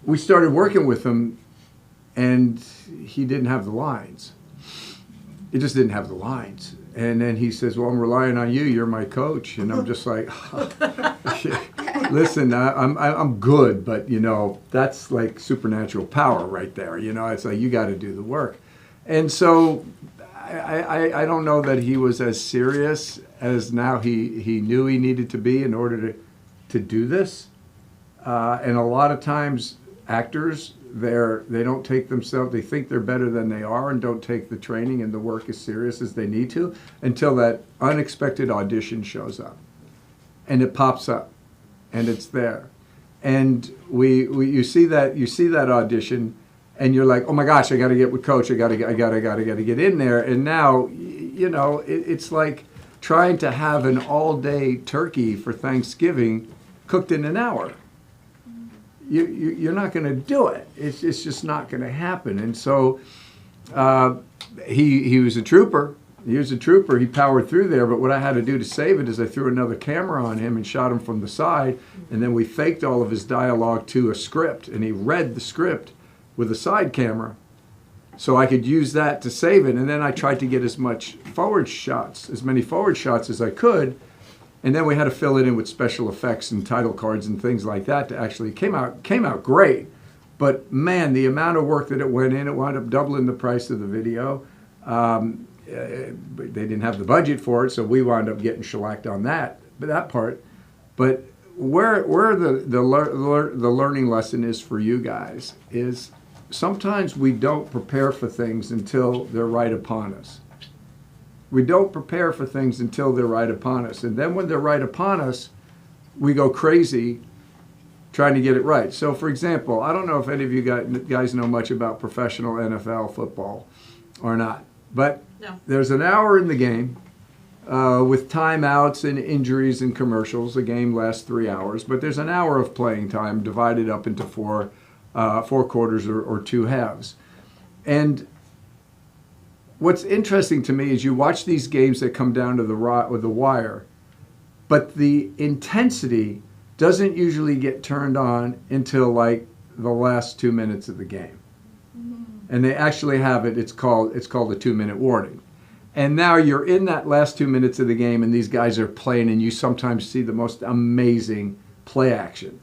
we started working with him, and he didn't have the lines. He just didn't have the lines. And then he says, well, I'm relying on you. You're my coach. And I'm just like, listen, I'm good, but, you know, that's like supernatural power right there. You know, it's like, you got to do the work. And so I don't know that he was as serious as now he knew he needed to be in order to do this. And a lot of times actors, they don't take themselves, they think they're better than they are and don't take the training and the work as serious as they need to until that unexpected audition shows up. And it pops up and it's there. And you see that audition and you're like, oh my gosh, I got to get with coach. I got to get in there. And now, you know, it's like trying to have an all-day turkey for Thanksgiving cooked in an hour. You're not going to do it. It's just not going to happen. And so he was a trooper. He was a trooper. He powered through there. But what I had to do to save it is I threw another camera on him and shot him from the side. And then we faked all of his dialogue to a script. And he read the script with a side camera. So I could use that to save it. And then I tried to get as many forward shots as I could. And then we had to fill it in with special effects and title cards and things like that to actually came out great. But man, the amount of work that it went in, it wound up doubling the price of the video. They didn't have the budget for it, so we wound up getting shellacked on that part. But where the learning lesson is for you guys is sometimes we don't prepare for things until they're right upon us. We don't prepare for things until they're right upon us. And then when they're right upon us, we go crazy trying to get it right. So for example, I don't know if any of you guys know much about professional NFL football or not, but no. There's an hour in the game with timeouts and injuries and commercials. The game lasts 3 hours, but there's an hour of playing time divided up into four quarters or two halves. And what's interesting to me is you watch these games that come down to the wire, but the intensity doesn't usually get turned on until like the last 2 minutes of the game. Mm-hmm. And they actually have it, it's called a 2-minute warning. And now you're in that last 2 minutes of the game and these guys are playing and you sometimes see the most amazing play action.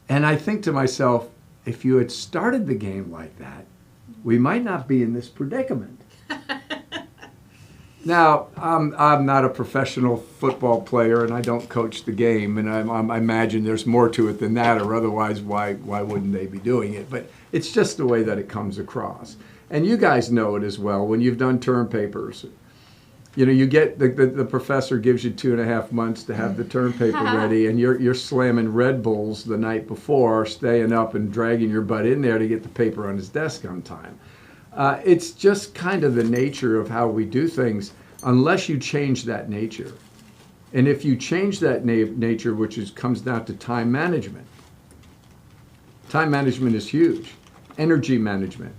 And I think to myself, if you had started the game like that, we might not be in this predicament. Now, I'm not a professional football player, and I don't coach the game, and I imagine there's more to it than that, or otherwise, why wouldn't they be doing it? But it's just the way that it comes across. And you guys know it as well when you've done term papers. You know, you get the professor gives you 2.5 months to have the term paper ready, and you're slamming Red Bulls the night before, staying up and dragging your butt in there to get the paper on his desk on time. It's just kind of the nature of how we do things unless you change that nature. And if you change that nature, which comes down to time management. Time management is huge. Energy management.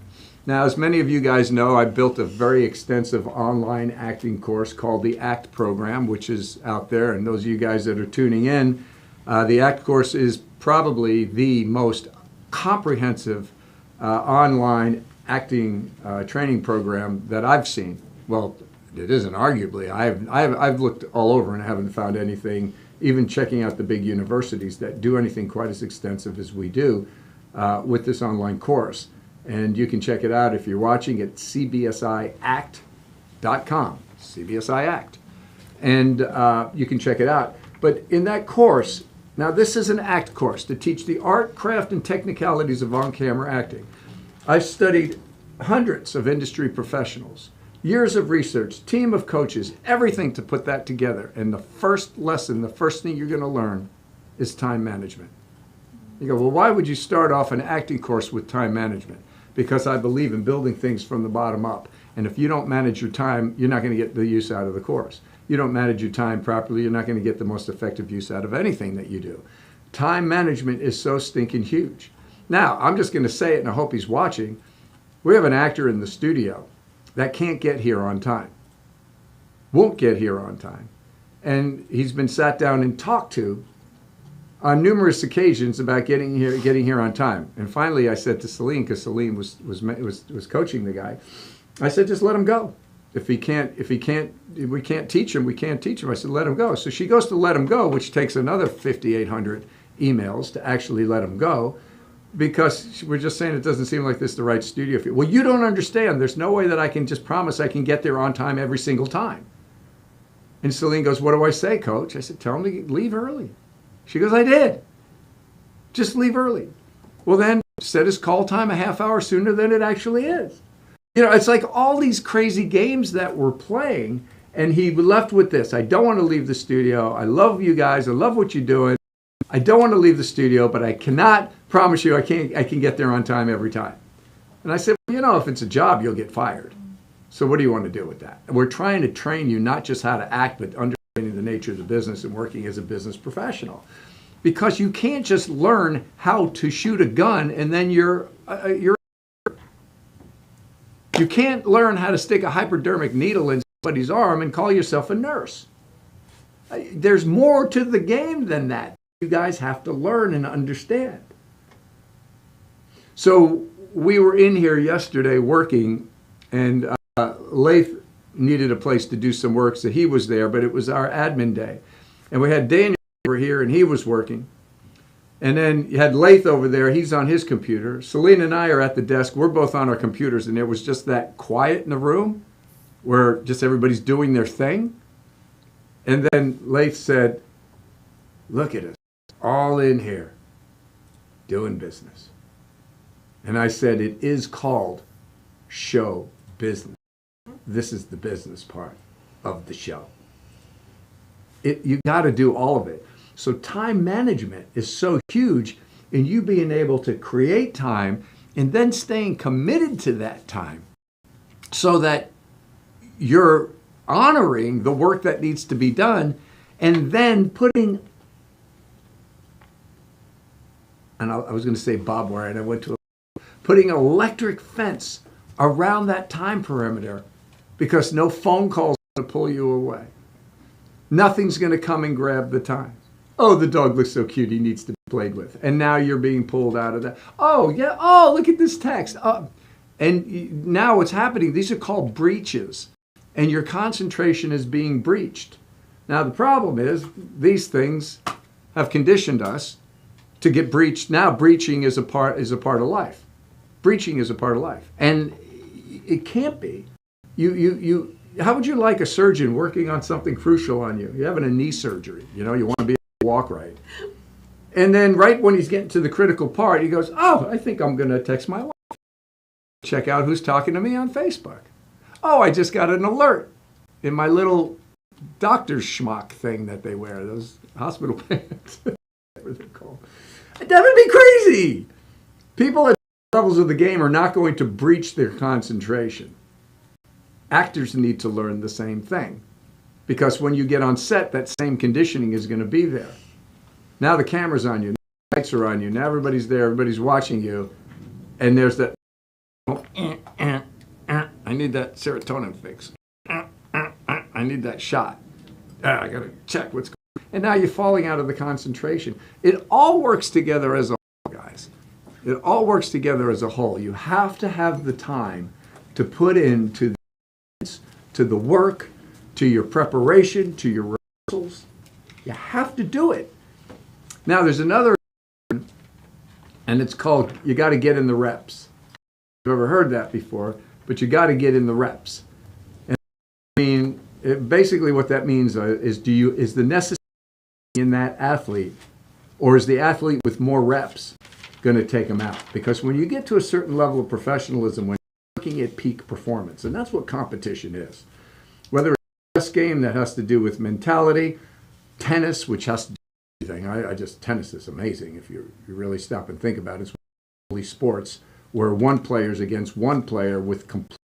Now, as many of you guys know, I built a very extensive online acting course called the ACT program, which is out there. And those of you guys that are tuning in, the ACT course is probably the most comprehensive online acting training program that I've seen. Well, it isn't arguably. I've looked all over and I haven't found anything, even checking out the big universities, that do anything quite as extensive as we do with this online course. And you can check it out if you're watching at CBSiAct.com, CBSi Act. And you can check it out. But in that course, now this is an ACT course to teach the art, craft, and technicalities of on-camera acting. I've studied hundreds of industry professionals, years of research, team of coaches, everything to put that together. And the first lesson, the first thing you're going to learn is time management. You go, well, why would you start off an acting course with time management? Because I believe in building things from the bottom up. And if you don't manage your time, you're not going to get the use out of the course. You don't manage your time properly, you're not going to get the most effective use out of anything that you do. Time management is so stinking huge. Now, I'm just going to say it, and I hope he's watching. We have an actor in the studio that can't get here on time, won't get here on time. And he's been sat down and talked to on numerous occasions about getting here on time. And finally, I said to Celine, because Celine was coaching the guy, I said, just let him go. If we can't teach him, we can't teach him. I said, let him go. So she goes to let him go, which takes another 5,800 emails to actually let him go, because we're just saying it doesn't seem like this is the right studio for you. Well, you don't understand. There's no way that I can just promise I can get there on time every single time. And Celine goes, what do I say, Coach? I said, tell him to leave early. She goes, I did. Just leave early. Well, then set his call time a half hour sooner than it actually is. You know, it's like all these crazy games that we're playing, and he left with this. I don't want to leave the studio. I love you guys. I love what you're doing. I don't want to leave the studio, but I cannot promise you I can get there on time every time. And I said, well, you know, if it's a job, you'll get fired. So what do you want to do with that? We're trying to train you not just how to act, but understanding the nature of the business and working as a business professional. Because you can't just learn how to shoot a gun and then you're you can't learn how to stick a hypodermic needle in somebody's arm and call yourself a nurse. There's more to the game than that. You guys have to learn and understand. So we were in here yesterday working, and Laith needed a place to do some work, so he was there, but it was our admin day. And we had Daniel over here, and he was working. And then you had Laith over there. He's on his computer. Celine and I are at the desk. We're both on our computers, and there was just that quiet in the room where just everybody's doing their thing. And then Laith said, look at us, all in here, doing business. And I said, it is called show business. This is the business part of the show. You got to do all of it. So time management is so huge in you being able to create time and then staying committed to that time so that you're honoring the work that needs to be done, and then putting, and I was going to say barbed wire, and I went to putting an electric fence around that time perimeter, because no phone calls are going to pull you away. Nothing's going to come and grab the time. Oh, the dog looks so cute, he needs to be played with. And now you're being pulled out of that. Oh, yeah, oh, look at this text. And now what's happening, these are called breaches. And your concentration is being breached. Now the problem is, these things have conditioned us to get breached. Now breaching is a part of life. Breaching is a part of life. And it can't be. How would you like a surgeon working on something crucial on you? You're having a knee surgery. You know, you want to be able to walk right. And then right when he's getting to the critical part, he goes, oh, I think I'm going to text my wife. Check out who's talking to me on Facebook. Oh, I just got an alert in my little doctor's schmuck thing that they wear, those hospital pants, whatever they're called. That would be crazy. People at levels of the game are not going to breach their concentration. Actors need to learn the same thing, because when you get on set, that same conditioning is going to be there. Now the camera's on you, the lights are on you, now everybody's there, everybody's watching you, and there's that, I need that serotonin fix. I need that shot. I got to check what's going on. And now you're falling out of the concentration. It all works together as a whole, guys. It all works together as a whole. You have to have the time to put into the work, to your preparation, to your rehearsals. You have to do it. Now there's another, and it's called, you got to get in the reps. You've ever heard that before, but you got to get in the reps. And I mean, basically what that means is the necessary in that athlete, or is the athlete with more reps going to take them out? Because when you get to a certain level of professionalism, when you're looking at peak performance, and that's what competition is. Whether it's a chess game that has to do with mentality, tennis, which has to do with everything. Tennis is amazing if you really stop and think about it. It's one of the sports where one player's against one player with complete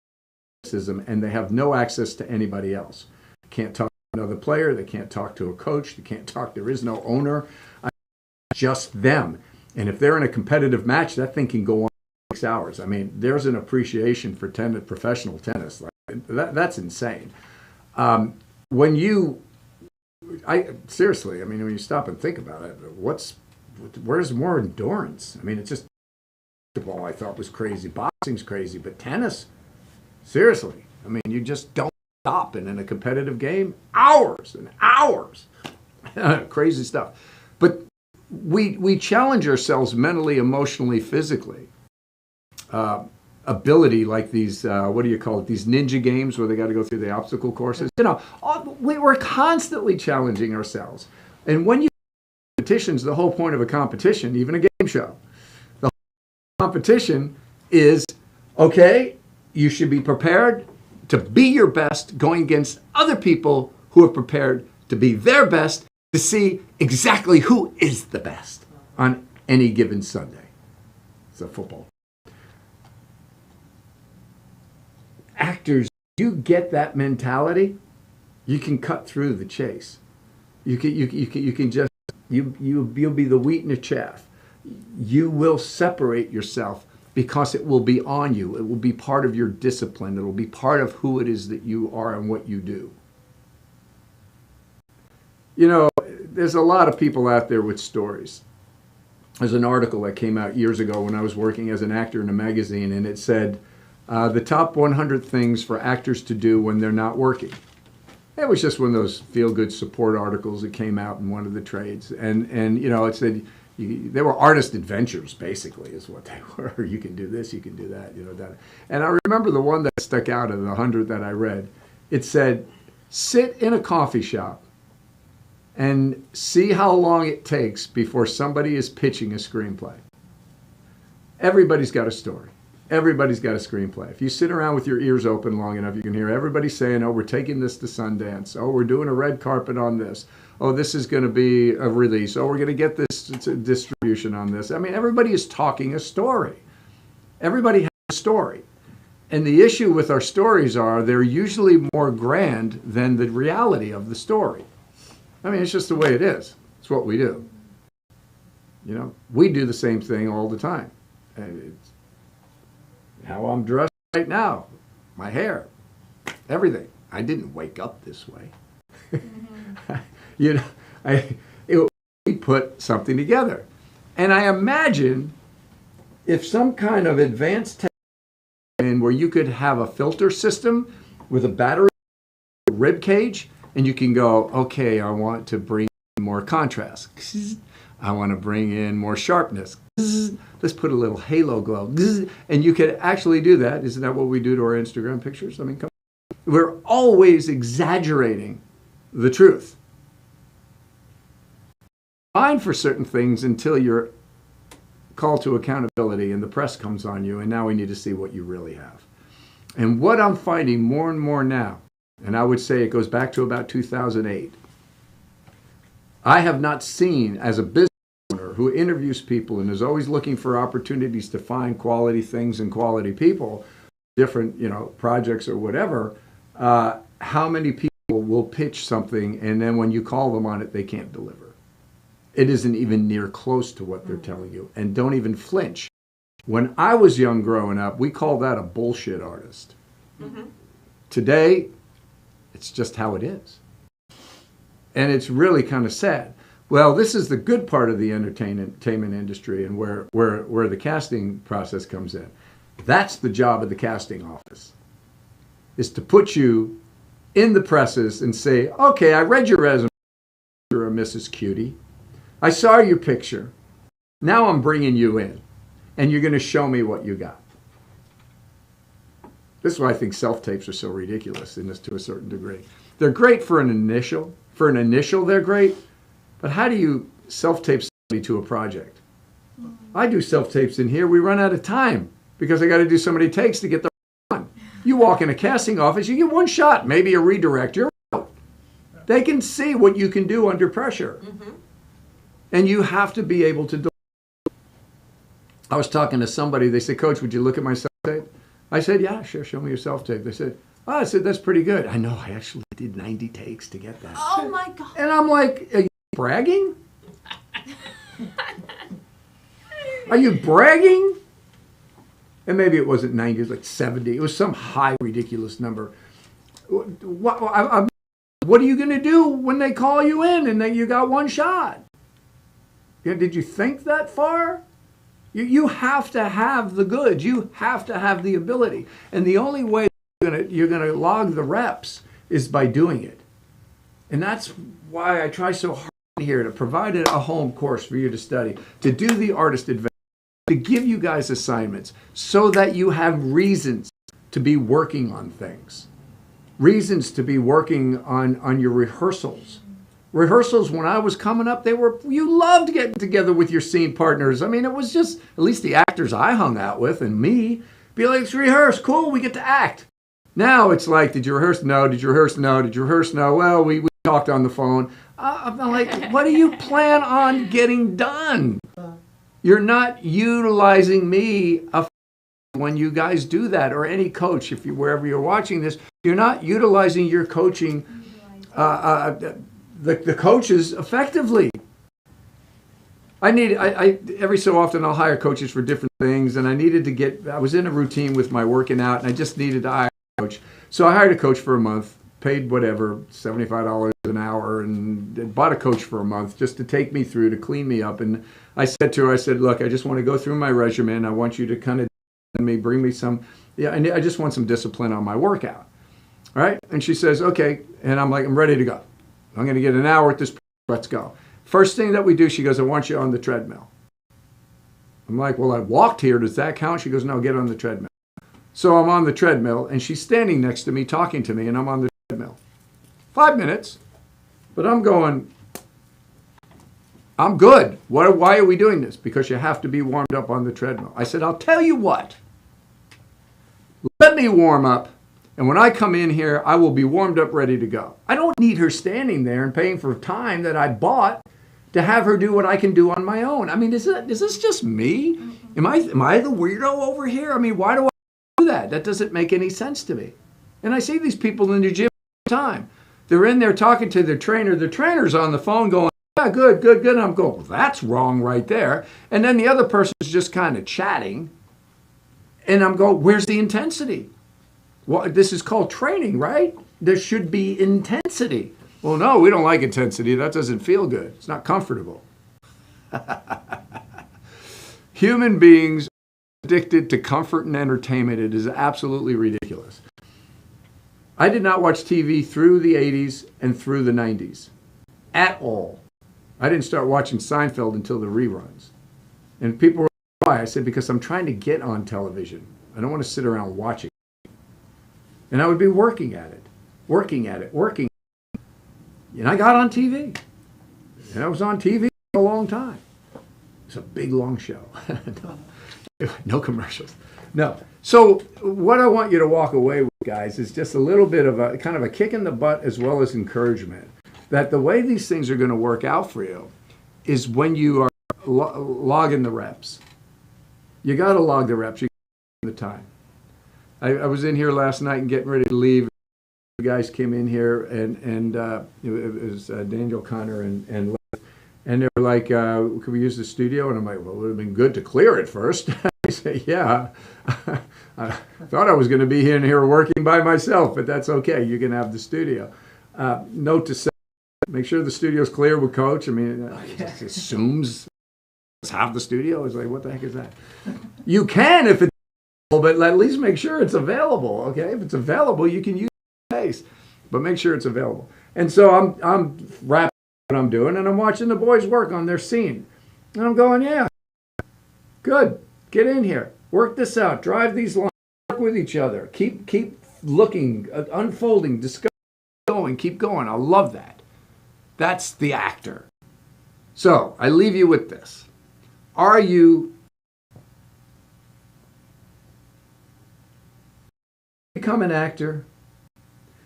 criticism, and they have no access to anybody else. They can't talk to another player, they can't talk to a coach, they can't talk, there is no owner, just them. And if they're in a competitive match, that thing can go on 6 hours. I mean, there's an appreciation for professional tennis. That's insane. Seriously, I mean, when you stop and think about it, what's where's more endurance? I mean, it's just basketball I thought was crazy. Boxing's crazy, but tennis, seriously. I mean, you just don't stop. And in a competitive game, hours and hours. Crazy stuff. But we challenge ourselves mentally, emotionally, physically. Ability like these, what do you call it? These ninja games where they got to go through the obstacle courses. You know, we're constantly challenging ourselves. And when you competitions, the whole point of a competition, even a game show, the whole competition is, okay, you should be prepared to be your best going against other people who are prepared to be their best to see exactly who is the best on any given Sunday. It's a football. Actors, you get that mentality, you can cut through the chase. You can just you'll be the wheat and the chaff. You will separate yourself because it will be on you. It will be part of your discipline. It will be part of who it is that you are and what you do. You know, there's a lot of people out there with stories. There's an article that came out years ago when I was working as an actor in a magazine, and it said, the top 100 things for actors to do when they're not working. It was just one of those feel-good support articles that came out in one of the trades. And you know, it said, they were artist adventures, basically, is what they were. You can do this, you can do that, you know, that. And I remember the one that stuck out of the 100 that I read. It said, sit in a coffee shop and see how long it takes before somebody is pitching a screenplay. Everybody's got a story. Everybody's got a screenplay. If you sit around with your ears open long enough, you can hear everybody saying, oh, we're taking this to Sundance. Oh, we're doing a red carpet on this. Oh, this is going to be a release. Oh, we're going to get this distribution on this. I mean, everybody is talking a story. Everybody has a story. And the issue with our stories are they're usually more grand than the reality of the story. I mean, it's just the way it is. It's what we do. You know, we do the same thing all the time. And it's how I'm dressed right now, my hair, everything. I didn't wake up this way. You know, we put something together. And I imagine if some kind of advanced technology where you could have a filter system with a battery, rib cage, and you can go, okay, I want to bring in more contrast. I want to bring in more sharpness. Let's put a little halo glow. And you could actually do that. Isn't that what we do to our Instagram pictures? I mean, we're always exaggerating the truth. Fine for certain things until you're called to accountability and the press comes on you, and now we need to see what you really have. And what I'm finding more and more now, and I would say it goes back to about 2008, I have not seen, as a business owner who interviews people and is always looking for opportunities to find quality things and quality people, different, you know, projects or whatever, how many people will pitch something and then when you call them on it, they can't deliver. It isn't even near close to what they're telling you, and don't even flinch. When I was young growing up, we called that a bullshit artist. Mm-hmm. Today, it's just how it is. And it's really kind of sad. Well, this is the good part of the entertainment industry and where the casting process comes in. That's the job of the casting office, is to put you in the presses and say, okay, I read your resume, you're a Mrs. Cutie. I saw your picture. Now I'm bringing you in, and you're going to show me what you got. This is why I think self-tapes are so ridiculous in this to a certain degree. They're great for an initial. For an initial, they're great. But how do you self-tape somebody to a project? I do self-tapes in here. We run out of time because I got to do so many takes to get the on. You walk in a casting office, you get one shot, maybe a redirect. You're out. They can see what you can do under pressure. Mm-hmm. And you have to be able to do. I was talking to somebody. They said, Coach, would you look at my self-tape? I said, yeah, sure. Show me your self-tape. They said, oh, I said, that's pretty good. I know. I actually did 90 takes to get that. Oh, my God. And I'm like, are you bragging? Are you bragging? And maybe it wasn't 90. It was like 70. It was some high, ridiculous number. What are you going to do when they call you in and then you got one shot? Did you think that far? You have to have the goods. You have to have the ability. And the only way you're gonna log the reps is by doing it. And that's why I try so hard here to provide a home course for you to study, to do the artist adventure, to give you guys assignments so that you have reasons to be working on things. Reasons to be working on your rehearsals. Rehearsals, when I was coming up, you loved getting together with your scene partners. I mean, it was just, at least the actors I hung out with and me, be like, let's rehearse, cool, we get to act. Now it's like, did you rehearse? No. Did you rehearse? No. Did you rehearse? No. Well, we talked on the phone. I'm like, what do you plan on getting done? You're not utilizing me when you guys do that, or any coach, wherever you're watching this, you're not utilizing your coaching, the coaches effectively. Every so often I'll hire coaches for different things, and I was in a routine with my working out, and I just needed to hire a coach. So I hired a coach for a month, paid whatever, $75 an hour, and bought a coach for a month just to take me through, to clean me up. And I said to her, look, I just want to go through my regimen. I want you to kind of bring me some, I just want some discipline on my workout. All right? And she says, okay. And I'm like, I'm ready to go. I'm going to get an hour at this. Let's go. First thing that we do, she goes, I want you on the treadmill. I'm like, well, I walked here. Does that count? She goes, no, get on the treadmill. So I'm on the treadmill, and she's standing next to me, talking to me, and I'm on the treadmill. 5 minutes. But I'm going, I'm good. Why are we doing this? Because you have to be warmed up on the treadmill. I said, I'll tell you what. Let me warm up. And when I come in here, I will be warmed up, ready to go. I don't need her standing there and paying for time that I bought to have her do what I can do on my own. I mean, is this just me? Am I the weirdo over here? I mean, why do I do that? That doesn't make any sense to me. And I see these people in the gym all the time. They're in there talking to their trainer. The trainer's on the phone going, yeah, good. And I'm going, well, that's wrong right there. And then the other person's just kind of chatting. And I'm going, where's the intensity? Well, this is called training, right? There should be intensity. Well, no, we don't like intensity. That doesn't feel good. It's not comfortable. Human beings are addicted to comfort and entertainment. It is absolutely ridiculous. I did not watch TV through the 80s and through the 90s at all. I didn't start watching Seinfeld until the reruns. And people were like, why? I said, because I'm trying to get on television. I don't want to sit around watching. And I would be working at it. And I got on TV. And I was on TV for a long time. It's a big, long show. No commercials. No. So what I want you to walk away with, guys, is just a little bit of a kind of a kick in the butt as well as encouragement. That the way these things are going to work out for you is when you are logging the reps. You got to log the reps. You got the time. I was in here last night and getting ready to leave. The guys came in here and it was Daniel Connor and they were like, could we use the studio? And I'm like, well, it would have been good to clear it first. I say, yeah. I thought I was going to be in here working by myself, but that's okay. You can have the studio. Note to self, make sure the studio's clear with Coach. I mean, it just assumes it's half the studio. It's like, what the heck is that? You can if it's available, but at least make sure it's available, okay? If it's available, you can use space, but make sure it's available. And so I'm wrapping what I'm doing, and I'm watching the boys work on their scene. And I'm going, yeah, good. Get in here. Work this out. Drive these lines. Work with each other. Keep looking, unfolding, discovering, going. Keep going. I love that. That's the actor. So I leave you with this. Are you become an actor?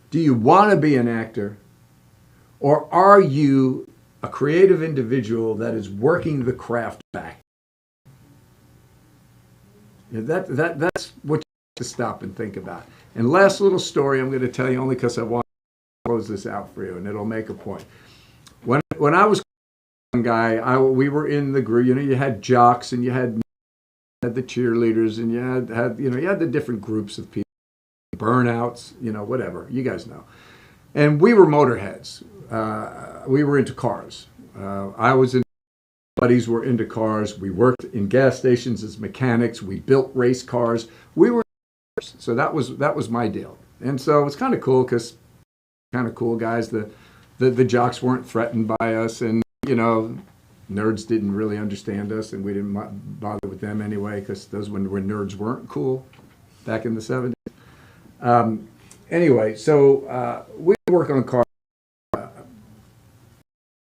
Do you want to be an actor? Or are you a creative individual that is working the craft back? That's what you have to stop and think about. And last little story I'm going to tell you only because I want to close this out for you, and it'll make a point. When I was a young guy, we were in the group. You know, you had jocks and you had the cheerleaders, and you had the different groups of people, burnouts, whatever. You guys know. And we were motorheads. We were into cars. I was in buddies were into cars. We worked in gas stations as mechanics. We built race cars. We were so that was my deal. And so it's kind of cool because kind of cool guys. The jocks weren't threatened by us, and nerds didn't really understand us, and we didn't bother with them anyway because those when nerds weren't cool back in the 70s. Anyway, so we work on cars.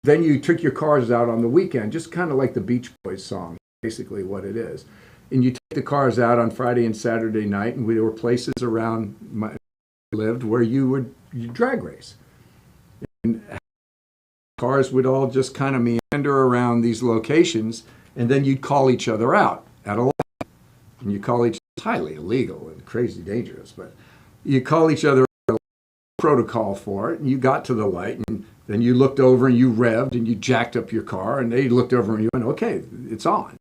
Then you took your cars out on the weekend, just kind of like the Beach Boys song, basically what it is. And you take the cars out on Friday and Saturday night, and there were places around where I lived where you drag race. And cars would all just kind of meander around these locations, and then you'd call each other out at a light. And you call each other, highly illegal and crazy dangerous, but you call each other out, protocol for it, and you got to the light, and then you looked over and you revved and you jacked up your car, and they looked over and you went, okay, it's on.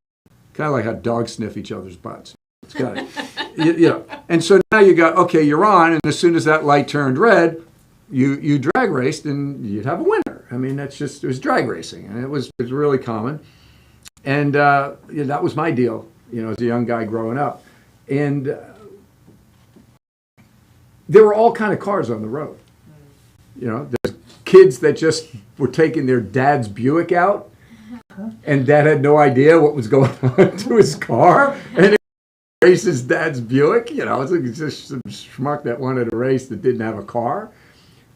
Kind of like how dogs sniff each other's butts. It's got it. And so now you got, okay, you're on, and as soon as that light turned red, you drag raced and you'd have a winner. I mean, it was drag racing, and it was really common. And that was my deal, as a young guy growing up. And there were all kind of cars on the road. There's kids that just were taking their dad's Buick out, and dad had no idea what was going on to his car, and he raced his dad's Buick. It's just some schmuck that wanted to race that didn't have a car.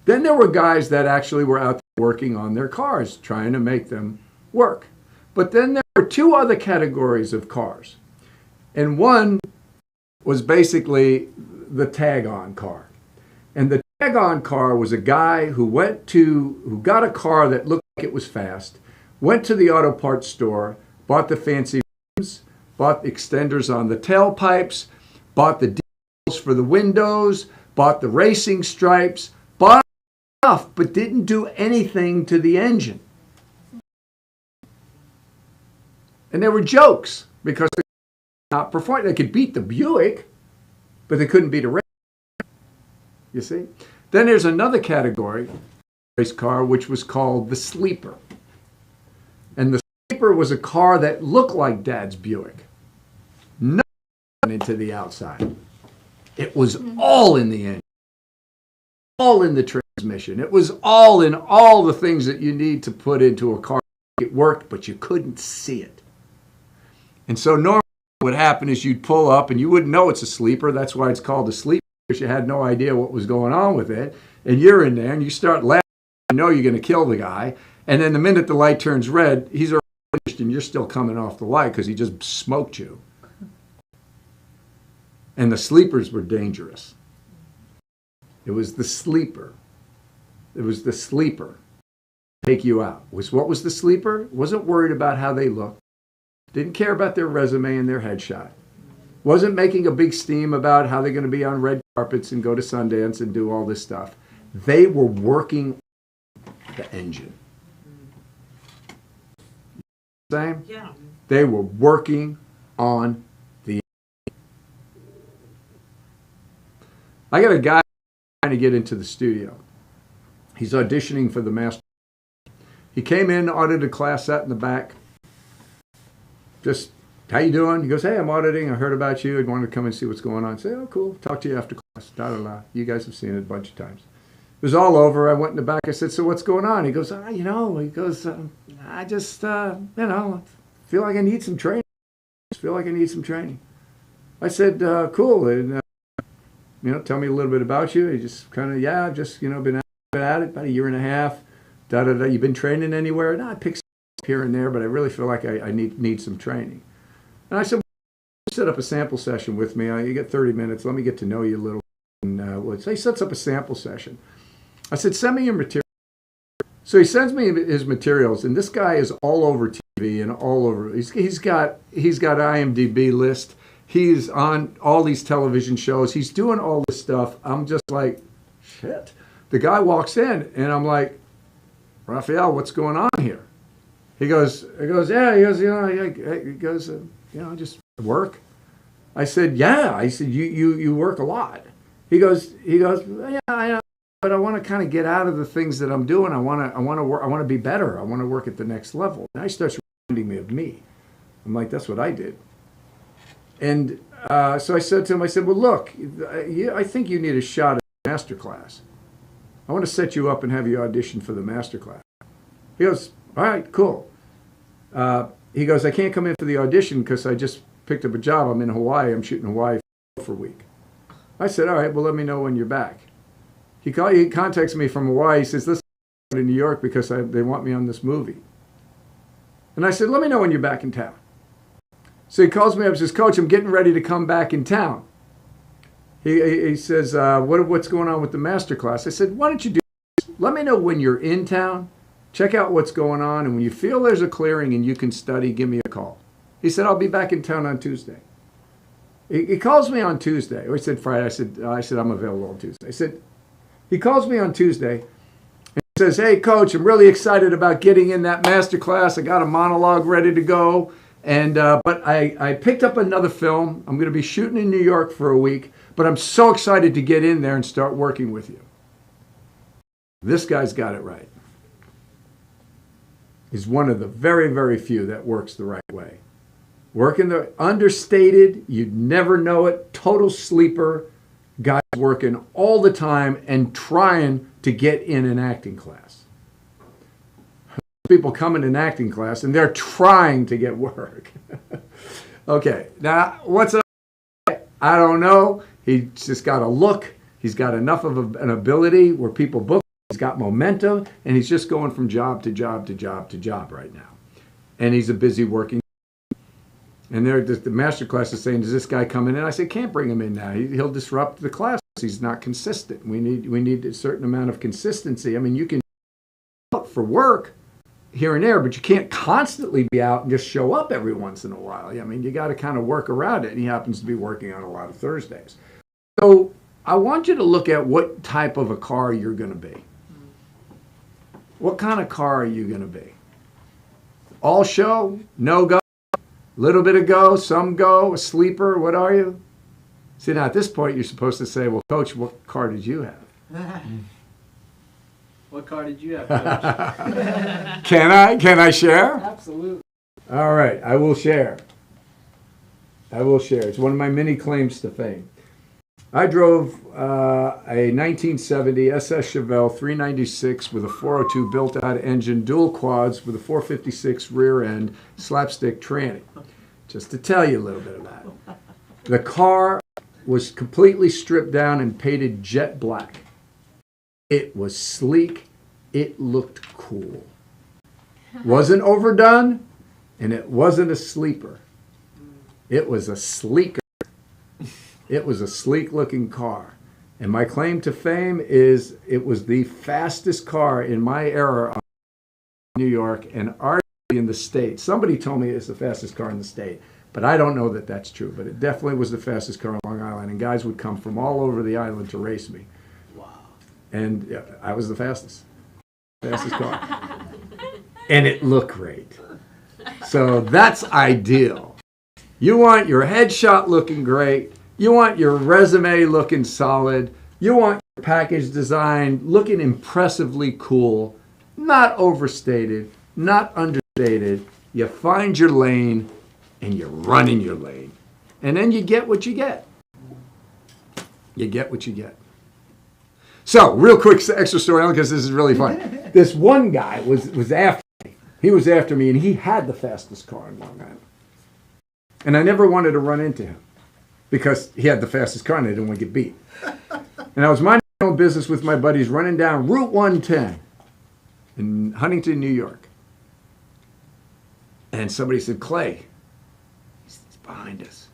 Then there were guys that actually were out there working on their cars, trying to make them work. But then there were two other categories of cars, and one was basically the tag-on car. And the tag-on car was a guy who got a car that looked like it was fast, went to the auto parts store, bought the fancy rims, bought the extenders on the tailpipes, bought the decals for the windows, bought the racing stripes, bought stuff, but didn't do anything to the engine. And there were jokes because they could not perform. They could beat the Buick, but they couldn't beat a race. You see? Then there's another category, race car, which was called the sleeper. And the sleeper was a car that looked like Dad's Buick. Nothing into the outside. It was all in the engine, all in the transmission. It was all in all the things that you need to put into a car. It worked, but you couldn't see it. And so normally what would happen is you'd pull up, and you wouldn't know it's a sleeper. That's why it's called a sleeper, because you had no idea what was going on with it. And you're in there, and you start laughing. You know you're going to kill the guy. And then the minute the light turns red, he's already finished, and you're still coming off the light because he just smoked you. And the sleepers were dangerous. It was the sleeper. It was the sleeper. Take you out. What was the sleeper? Wasn't worried about how they looked. Didn't care about their resume and their headshot. Wasn't making a big steam about how they're going to be on red carpets and go to Sundance and do all this stuff. They were working the engine. Same? Yeah. They were working on the engine. I got a guy trying to get into the studio. He's auditioning for the master. He came in, audited class, sat in the back. Just, how you doing? He goes, hey, I'm auditing. I heard about you. I wanted to come and see what's going on. I say, oh, cool. Talk to you after class. Da-da-da. You guys have seen it a bunch of times. It was all over. I went in the back. I said, so what's going on? He goes, I just, feel like I need some training. I said, cool. And, tell me a little bit about you. He just kind of, I've just, been at it about a year and a half. Da-da-da. You been training anywhere? No, I picked here and there, but I really feel like I need some training. And I said, set up a sample session with me. You get 30 minutes. Let me get to know you a little. And so he sets up a sample session. I said, send me your material. So he sends me his materials, and this guy is all over TV and all over. He's got IMDb list. He's on all these television shows. He's doing all this stuff. I'm just like, shit. The guy walks in, and I'm like, Raphael, what's going on here? He goes, just work. I said, yeah. I said, you work a lot. He goes, yeah, I know, but I want to kind of get out of the things that I'm doing. I want to work. I want to be better. I want to work at the next level. And I start reminding me of me. I'm like, that's what I did. And so I said to him, I said, well, look, I think you need a shot at the master class. I want to set you up and have you audition for the master class. He goes, all right, cool. He goes, I can't come in for the audition because I just picked up a job. I'm in Hawaii. I'm shooting Hawaii for a week. I said, all right, well, let me know when you're back. He contacts me from Hawaii. He says, listen, I'm in New York because they want me on this movie. And I said, let me know when you're back in town. So he calls me up and says, Coach, I'm getting ready to come back in town. He says, what's going on with the master class? I said, why don't you do this? Let me know when you're in town. Check out what's going on. And when you feel there's a clearing and you can study, give me a call. He said, I'll be back in town on Tuesday. He calls me on Tuesday. Or he said Friday. I said, I'm available on Tuesday. He calls me on Tuesday and says, hey, Coach, I'm really excited about getting in that master class. I got a monologue ready to go. And but I picked up another film. I'm going to be shooting in New York for a week. But I'm so excited to get in there and start working with you. This guy's got it right. He's one of the very, very few that works the right way. Working the understated, you'd never know it, total sleeper, guys working all the time and trying to get in an acting class. People come in an acting class and they're trying to get work. Okay, now what's up? I don't know. He's just got a look. He's got enough of an ability where people book. He's got momentum, and he's just going from job to job to job to job right now. And he's a busy working. And the master class is saying, does this guy come in? And I said, can't bring him in now. He'll disrupt the class. He's not consistent. We need a certain amount of consistency. I mean, you can look for work here and there, but you can't constantly be out and just show up every once in a while. I mean, you got to kind of work around it. And he happens to be working on a lot of Thursdays. So I want you to look at what type of a car you're going to be. What kind of car are you going to be? All show? No go? Little bit of go? Some go? A sleeper? What are you? See, now at this point, you're supposed to say, well, Coach, what car did you have? What car did you have, Coach? Can I share? Absolutely. All right, I will share. It's one of my many claims to fame. I drove a 1970 SS Chevelle 396 with a 402 built-out engine, dual quads with a 456 rear end, slapstick tranny. Just to tell you a little bit about it. The car was completely stripped down and painted jet black. It was sleek. It looked cool. Wasn't overdone, and it wasn't a sleeper. It was a sleeker. It was a sleek-looking car. And my claim to fame is it was the fastest car in my era in New York and arguably in the state. Somebody told me it's the fastest car in the state, but I don't know that that's true. But it definitely was the fastest car on Long Island, and guys would come from all over the island to race me. Wow. And yeah, I was the fastest car. And it looked great. So that's ideal. You want your headshot looking great. You want your resume looking solid. You want your package design looking impressively cool, not overstated, not understated. You find your lane and you run in your lane. And then you get what you get. You get what you get. So, real quick extra story, because this is really fun. This one guy was after me. He was after me, and he had the fastest car in Long Island. And I never wanted to run into him, because he had the fastest car and I didn't want to get beat. And I was minding my own business with my buddies running down Route 110 in Huntington, New York. And somebody said, Clay, he's behind us.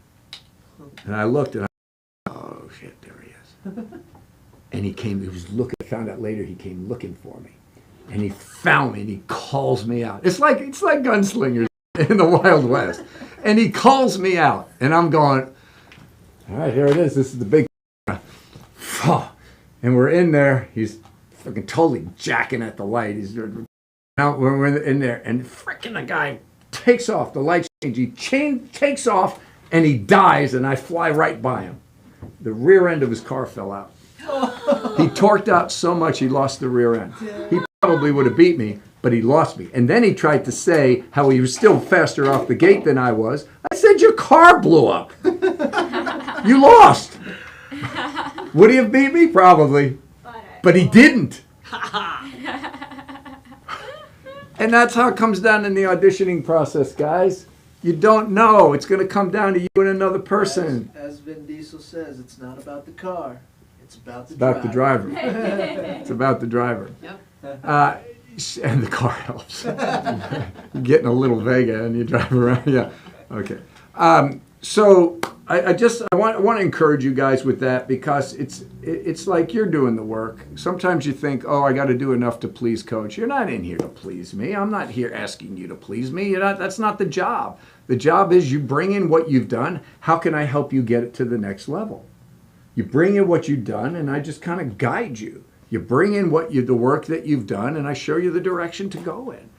And I looked and oh shit, there he is. And he was looking, I found out later he came looking for me. And he found me and he calls me out. It's like gunslingers in the Wild West. And he calls me out and I'm going, all right, here it is. This is the big. And we're in there. He's fucking totally jacking at the light. Now we're in there, and freaking the guy takes off. The light change. He takes off, and he dies, and I fly right by him. The rear end of his car fell out. He torqued out so much he lost the rear end. He probably would have beat me, but he lost me. And then he tried to say how he was still faster off the gate than I was. I said, your car blew up. You lost. Would he have beat me? Probably. But he didn't. And that's how it comes down in the auditioning process, guys. You don't know. It's going to come down to you and another person. As Vin Diesel says, it's not about the car. It's about the About the driver. driver. It's about the driver. Yep. And the car helps. You're getting a little Vega and you drive around. Yeah. Okay. So I want to encourage you guys with that, because it's like you're doing the work. Sometimes you think, oh, I got to do enough to please Coach. You're not in here to please me. I'm not here asking you to please me. You're not. That's not the job. The job is you bring in what you've done. How can I help you get it to the next level? You bring in what you've done, and I just kind of guide you. You bring in the work that you've done, and I show you the direction to go in.